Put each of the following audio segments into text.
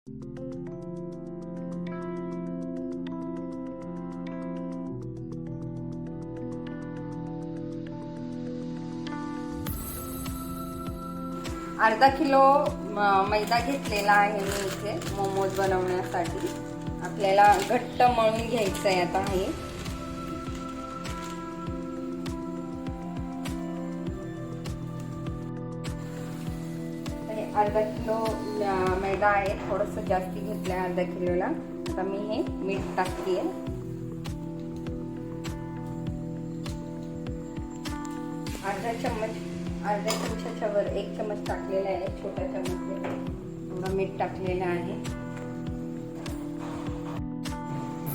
अर्धा किलो मैदा घेतलेला आहे मी इथे मोमोज बनवण्यासाठी. आपल्याला घट्ट मळून घ्यायचं आहे आता हे. अर्धा किलो मैदा आहे, थोडंसं जास्ती घेतलं आहे अर्धा किलोला. आता मी हे मीठ टाकते. अर्ध्या चमच्याच्या वर 1 चमच टाकलेला आहे, छोट्या चमचने थोडा मीठ टाकलेलं आहे.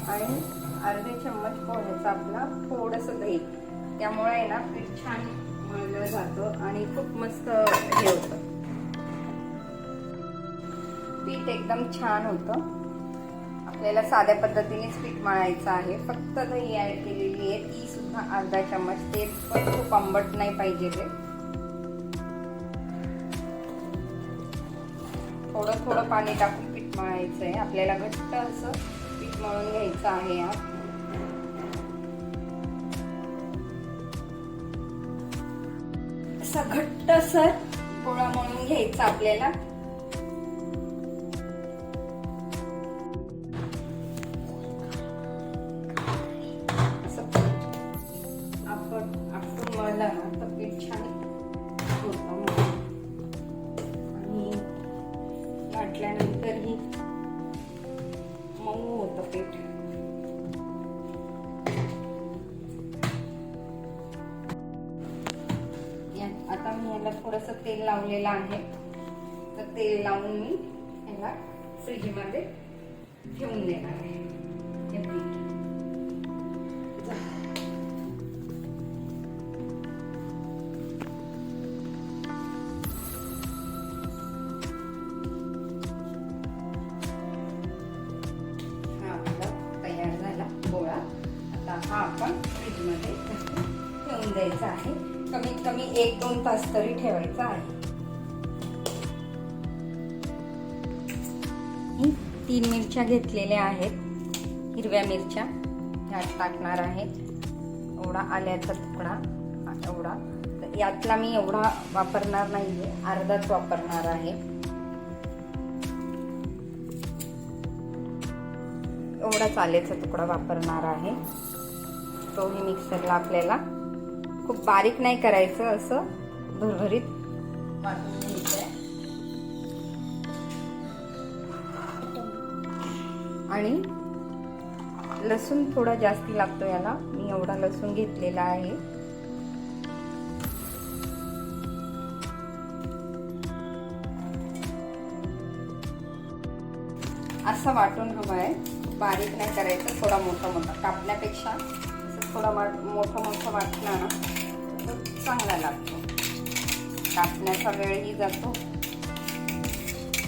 आणि अर्धे चम्मच पोह्याचा आपला थोडंसं दही. त्यामुळे आहे ना पीठ छान मळलं जातं आणि खूप मस्त हे होतं. पीठ एकदम छान होतं. आपल्याला साध्या पद्धतीनेच पीठ मळायचं आहे. फक्त दही ऍड केलेली आहे, ती सुद्धा अर्धा चम्मच. ते पण खूप आंबट नाही पाहिजे. ते थोडं थोडं पाणी टाकून पीठ मळायचं आहे. आपल्याला घट्ट असं पीठ मळून घ्यायचं आहे. असं घट्ट सर गोळा मळून घ्यायचा आपल्याला. आपण मळलं ना तर पीठ छान होतं आणि लाटल्यानंतर ही मऊ होतं पीठ. आता मी याला थोडंसं तेल लावलेलं आहे. तर तेल लावून मी याला फ्रीजमध्ये ठेवून देणार आहे. हे पीठ तयार झाला गोळा. आता हा आपण फ्रीजमध्ये ठेवून द्यायचा आहे. कमीत कमी 1-2 तास तरी ठेवायचा आहे. 3 मिरच्या घेतलेल्या आहेत, हिरव्या मिरच्या ह्यात टाकणार आहे. एवढा आल्याचा तुकडा एवढा. तर यातला मी एवढा वापरणार नाहीये, अर्धाच वापरणार आहे. एवढाच आल्याचा तुकडा वापरणार आहे. तोही मिक्सरला आपल्याला खूप बारीक नाही करायचं, असं भरभरीत वाटून घ्यायचंय. आणि लसूण थोडा जास्ती लागतो याला. मी एवढा लसूण घेतलेला आहे. असं वाटून हवं आहे, बारीक नाही करायचं. थोडा मोठा मोठा कापण्यापेक्षा असं थोडा मोठं मोठं वाटलं ना तर चांगला लागतो. कापण्याचा वेळही जातो,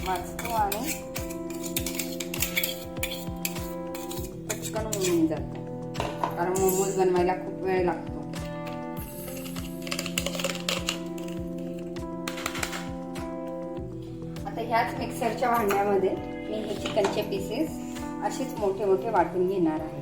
वाचतो आणि पटकन होऊन जातो. कारण मोमोज बनवायला खूप वेळ लागतो. आता ह्याच मिक्सरच्या भांड्यामध्ये मी हे चिकनचे पीसेस असेच मोठे मोठे वाटून घेणार आहे.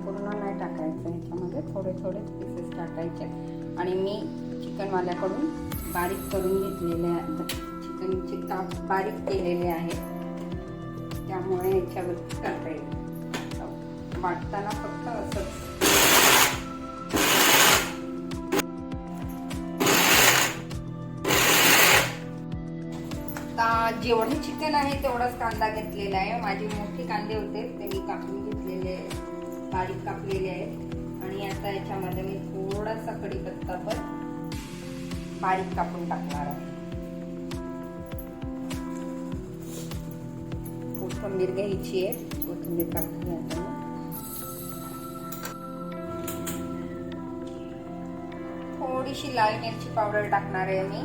पूर्ण नाही टाकायचं, ह्याच्यामध्ये थोडे थोडे पीसेस टाकायचे. आणि मी चिकनवाल्याकडून बारीक करून घेतलेले, चिकनचे काप बारीक केलेले आहेत. त्यामुळे याच्यावरती टाकता येईल. वाटताना फक्त असंच जेवढे चिकन आहे तेवढाच कांदा घेतलेला आहे. माझे मोठे कांदे होते ते मी कापून घेतलेले, बारीक कापलेले आहेत. आणि आता याच्यामध्ये मी थोडासा कढीपत्ता पण बारीक कापून टाकणार आहे. कोथिंबीर घ्यायची आहे, कोथिंबीर कापून घ्यायची. थोडीशी लाल मिरची पावडर टाकणार आहे मी.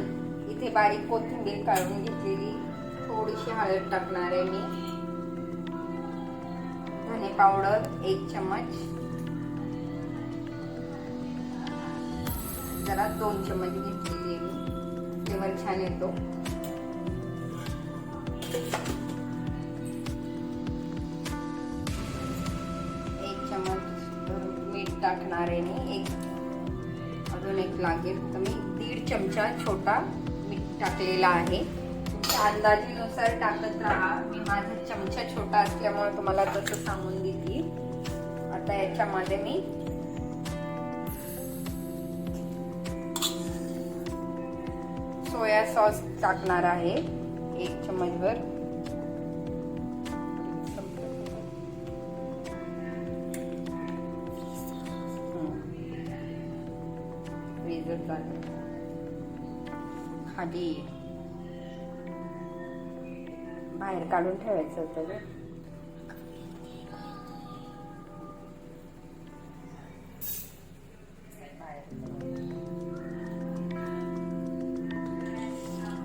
इथे बारीक कोथिंबीर काढून घेतलेली, थोडीशी हळद टाकणार आहे मी. धने पावडर 1 चम्मच, जरा 2 चम्मच घेतलेली आहे मी, फ्लेवर छान येतो. मीठ टाकणार आहे मी, अजून एक लागेल तर मी 1.5 चमचा छोटा मीठ टाकलेला आहे. तुमच्या अंदाजीनुसार टाकत राहा. मी माझा चमचा छोटा असल्यामुळे तुम्हाला तसं सांगून देते. आता याच्यामध्ये मी सोया सॉस टाकणार आहे 1 चम्मचभर. खाली बाहेर काढून ठेवायचं होतं.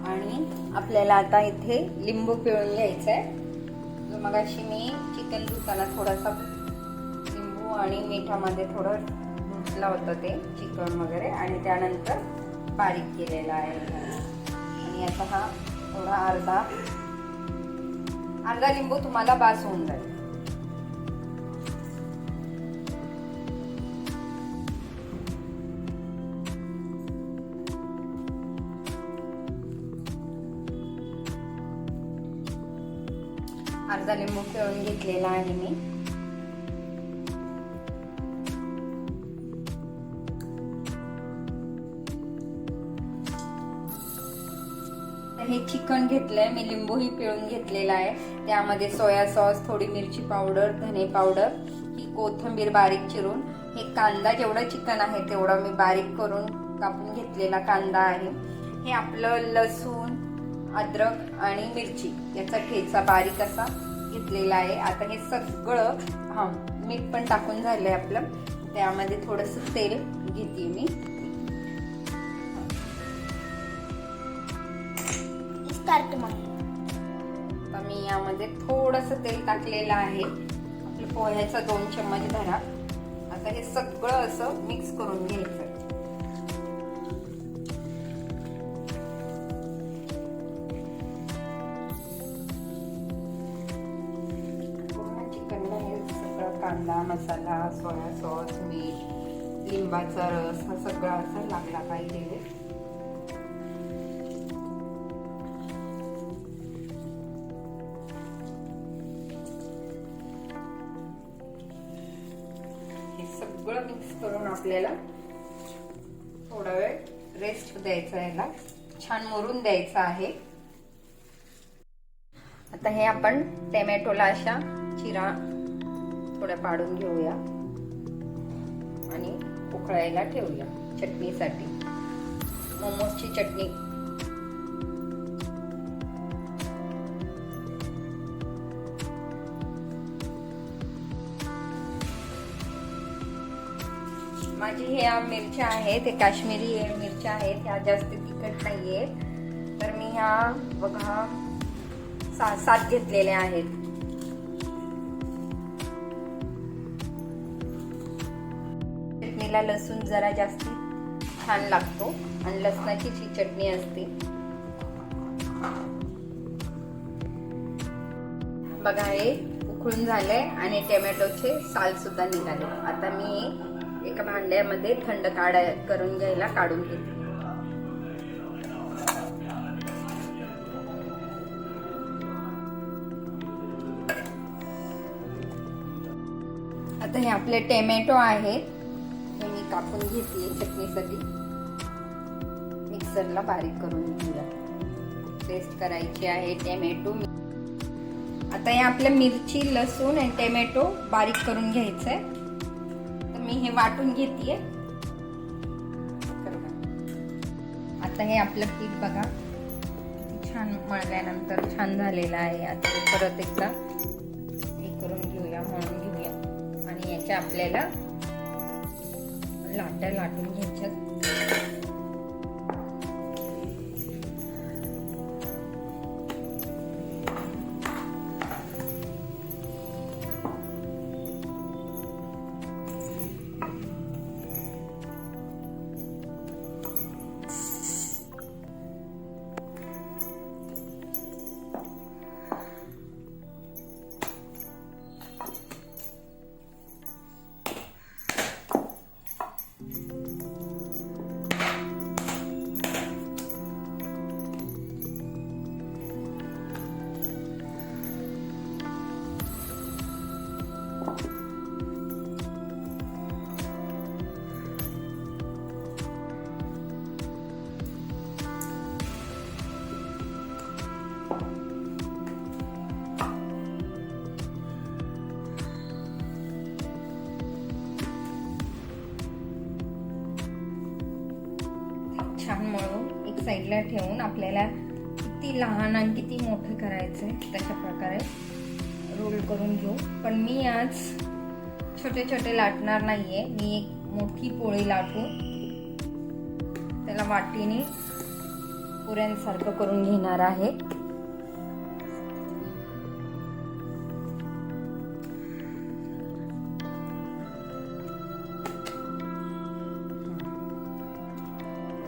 आणि आपल्याला आता इथे लिंबू पिळून घ्यायचं आहे. जो मगाशी मी चिकन धुताना थोडासा लिंबू आणि मिठामध्ये थोडं धुतलं होतं ते चिकन वगैरे, आणि त्यानंतर बारीक केलेला आहे. आणि आता हा थोडा अर्धा लिंबू तुम्हाला बास होऊन जाईल. अर्धा लिंबू पिळून घेतलेला आहे मी. हे चिकन घेतलंय मी, लिंबूही पिळून घेतलेला आहे. त्यामध्ये सोया सॉस, थोडी मिरची पावडर, धने पावडर, ही कोथिंबीर बारीक चिरून, हे कांदा जेवढं चिकन आहे तेवढं मी बारीक करून कापून घेतलेला कांदा आहे. हे आपलं लसूण, अद्रक आणि मिरची याचा ठेचा बारीक असा घेतलेला आहे. आता हे सगळं मीठ पण टाकून झालंय आपलं. त्यामध्ये थोडंसं तेल घेते मी. तर मी यामध्ये थोडंसं तेल टाकलेलं आहे. आपलं पोह्याचा 2 चम्मच धरा. आता हे सगळं असं मिक्स करून घ्यायचं. पूर्ण चिकनला हे सगळं कांदा, मसाला, सोया सॉस, मीठ, लिंबाचा रस हा सगळा असा लागला पाहिजे. सगळं मिक्स करून आपल्याला थोडा वेळ रेस्ट द्यायचा, याला छान मुरून द्यायचा आहे. आता हे आपण टोमॅटोला अशा चिरा थोड्या पाडून घेऊया आणि उकळायला ठेवूया चटणीसाठी. मोमोजची चटणी. माझी ह्या मिरच्या आहेत, ते काश्मीरी मिरच्या आहेत, ह्या जास्त तिखट नाहीये. तर मी ह्या बघा 6-7 घेतलेल्या आहेत. चटणीला लसूण जरा जास्ती छान लागतो आणि लसणाची ही चटणी असते. बघा हे उकळून झालंय आणि टोमॅटोचे साल सुद्धा निघाले. आता मी एका भांड्यामध्ये थंड करून घ्यायला काढून घेते. आता हे आपले टोमॅटो आहेत, हे मी कापून घेतले चटणीसाठी. मिक्सरला बारीक करून घेऊया. पेस्ट करायची आहे टोमॅटो. आता हे आपल्या मिरची, लसूण आणि टोमॅटो बारीक करून घ्यायचंय. मी हे वाटून घेतेय. आता हे आपलं पीठ बघा किती छान मळल्यानंतर छान झालेलं आहे. आता परत एकदा हे करून घेऊया, मळून घेऊया आणि याच्या आपल्याला लाट्या लाटून घ्यायच्या. साईडला ठेवून आपल्याला किती लहान आणि किती मोठं करायचं आहे तशा प्रकारे रोल करून घेऊ. पण मी आज छोटे छोटे लाटणार नाहीये. मी एक मोठी पोळी लाटून त्याला वाटीने पुऱ्यांसारखं करून घेणार आहे.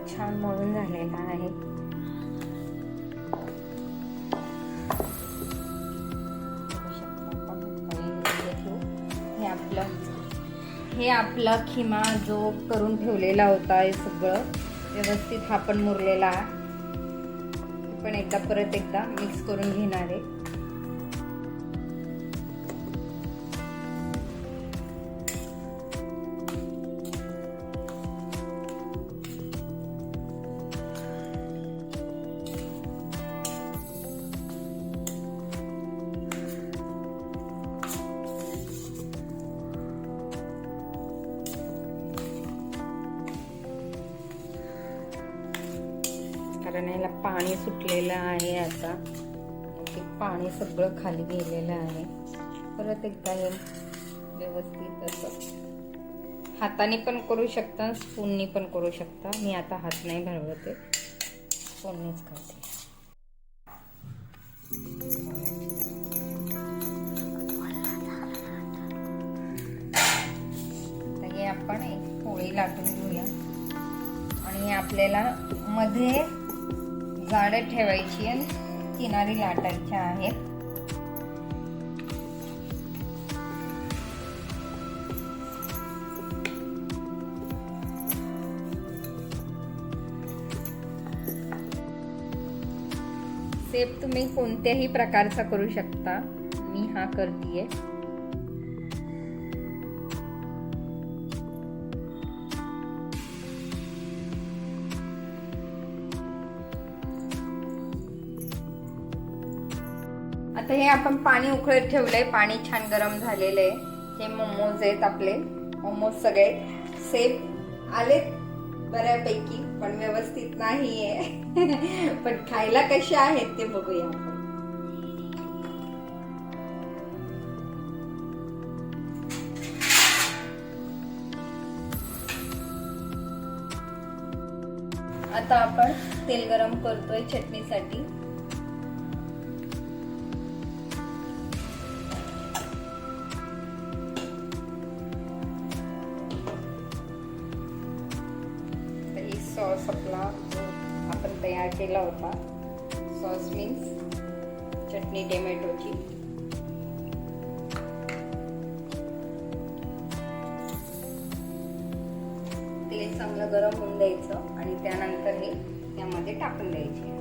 छान मळून झालेला आहे. हे आपला खिमा जो करून ठेवलेला होता हे सगळं व्यवस्थित हा पण मुरलेला आहे. पण एकदा परत एकदा मिक्स करून घेणार आहे. कारण याला पाणी सुटलेलं आहे. आता ते पाणी सगळं खाली गेलेलं आहे. परत एकदा हे व्यवस्थित असं हाताने पण करू शकता, स्पूननी पण करू शकता. मी आता हात नाही भरवते, स्पूननीच करते. तर हे आपण एक पोळी लाटून घेऊया आणि आपल्याला मध्ये जाडे ठेवायची आणि किनारी लाटायच्या आहेत. शेप तुम्ही कोणत्याही प्रकारचा करू शकता. मी हा करतेय. आता हे आपण पाणी उकळत ठेवलंय. पाणी छान गरम झालेलं आहे. हे मोमोज आहेत आपले. मोमोज सगळे सेफ आलेत बऱ्यापैकी, पण व्यवस्थित नाहीये. पण खायला कसे आहेत ते बघूया आपण. आता आपण तेल गरम करतोय चटणीसाठी. सॉस आपला जो आपण तयार केला होता, सॉस मीन्स चटणी टोमॅटोची. तेल चांगलं गरम होऊन द्यायचं आणि त्यानंतर हे यामध्ये टाकून द्यायचे.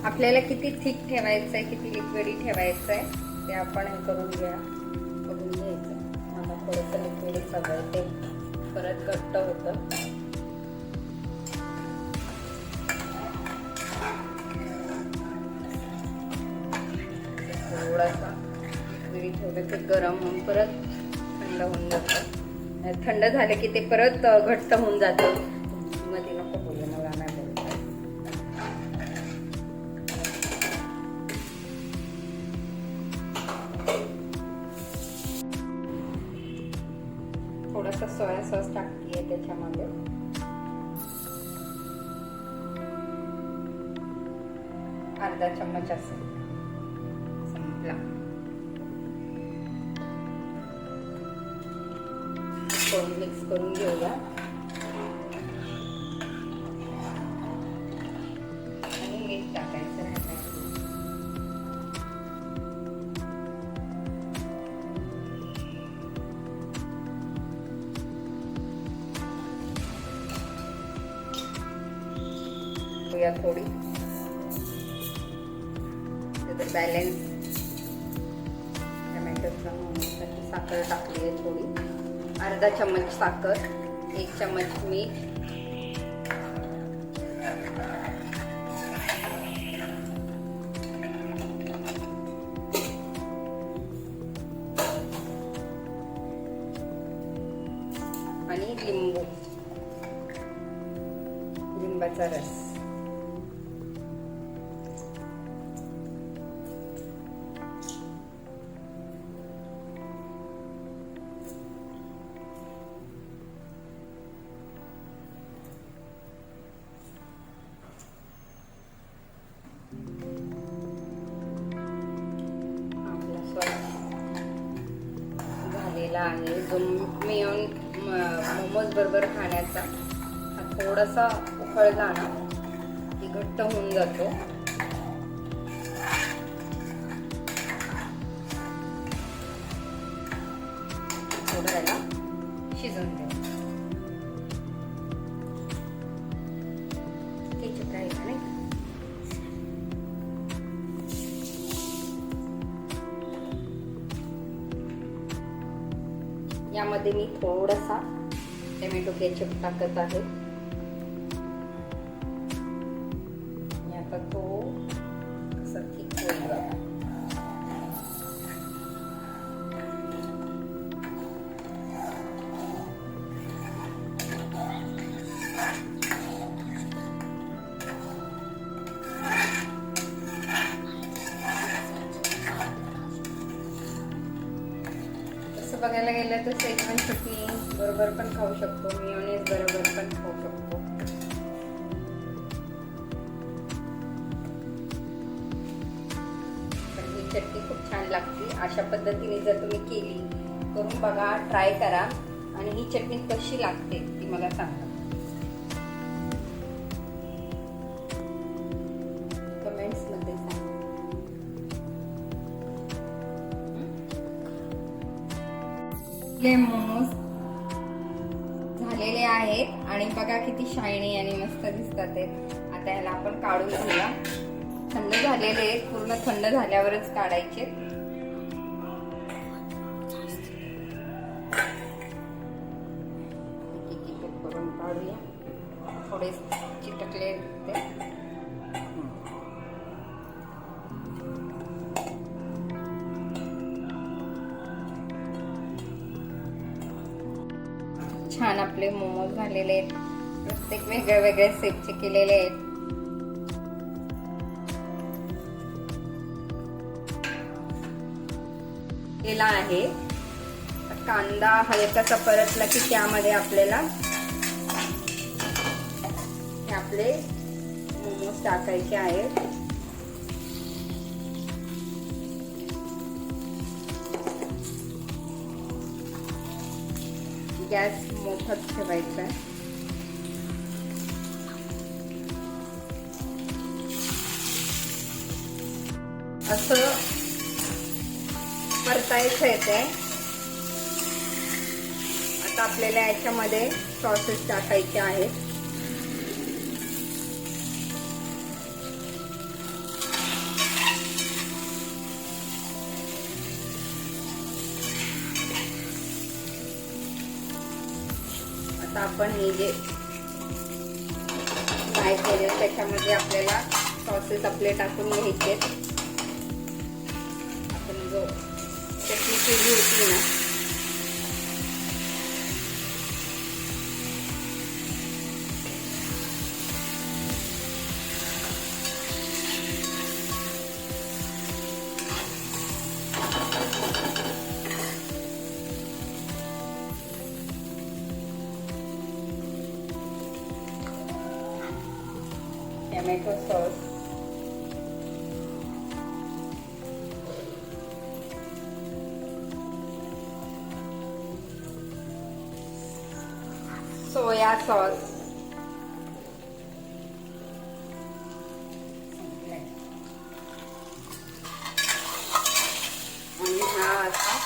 आपल्याला किती थिक ठेवायचं आहे, किती लिक्विडी ठेवायचं आहे ते आपण हे करून घ्या, बघून घ्यायचं. मला थोडंसं लिक्विडच हवं आहे, ते परत घट्ट होतं. थोडासा लिक्विडी ठेवलं ते गरम होऊन परत थंड होऊन जातं. थंड झालं की ते परत घट्ट होऊन जातं. मध्ये नको बोलू, मला नाही बोलू. थोडासा सोया सॉस टाकते त्याच्यामध्ये. अर्धा चम्मच असेल, संपला. मिक्स करून घेऊया आणि मीठ टाकायचं राहतं. टाकूया थोडी, बॅलन्स टोमॅटोसाठी साखर टाकली आहे थोडी, अर्धा चम्मच साखर, 1 चम्मच मीठ, आणि लिंबाचा रस. झालेला आहे. जो मोमोज बरोबर खाण्याचा हा थोडासा उकळला ना की घट्ट होऊन जातो. थोडं याला शिजून दे. केचप राहायचं नाही. यामध्ये मी थोडासा टोमॅटो केचप टाकत आहे. आता तो असा ठीक होईल. बघायला गेलं तर शेजवान चटणी बरोबर पण खाऊ शकतो, मेयोनेज बरोबर पण खाऊ शकतो. पण ही चटणी खूप छान लागते. अशा पद्धतीने जर तुम्ही केली, करून बघा, ट्राय करा आणि ही चटणी कशी लागते ती मला सांगा. कमेंट्स मध्ये सांगा. मोमोज झालेले आहेत आणि बघा किती शायनी आणि मस्त दिसतात ते. आता ह्याला आपण काढून घेऊया. थंड झालेले आहेत, पूर्ण थंड झाल्यावरच काढायचे. करून काढूया. थोडे चिटकले ते. छान आपले मोमोज झालेले आहेत. प्रत्येक वेगळ्या वेगळ्या शेपचे केलेले आहेत. केला आहे. कांदा हलकासा परतला की त्यामध्ये आपल्याला आपले मोमोज टाकायचे आहेत. गॅस मोठाच ठेवायचा आहे. असं परतायचं येते. आता आपल्याला याच्यामध्ये सॉसेस टाकायचे आहेत. आता आपण हे जे फ्राय केले त्याच्यामध्ये आपल्याला सॉसेस आपले टाकून घ्यायचे. आपण जो चटणी केली होती ना टोमॅटो सॉस, सोया सॉस, आणि हा असा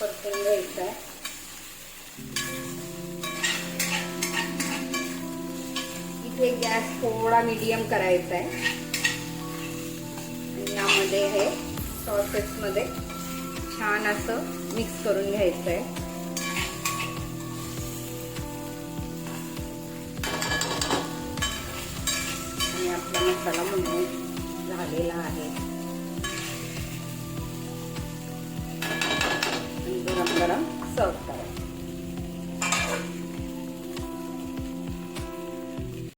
परतून घ्यायचा आहे. इथे गॅस थोडा मीडियम करायचा आहे आणि यामध्ये हे सॉसेसमध्ये छान असं मिक्स करून घ्यायचं आहे. आणि आपला मसाला म्हणून झालेला आहे.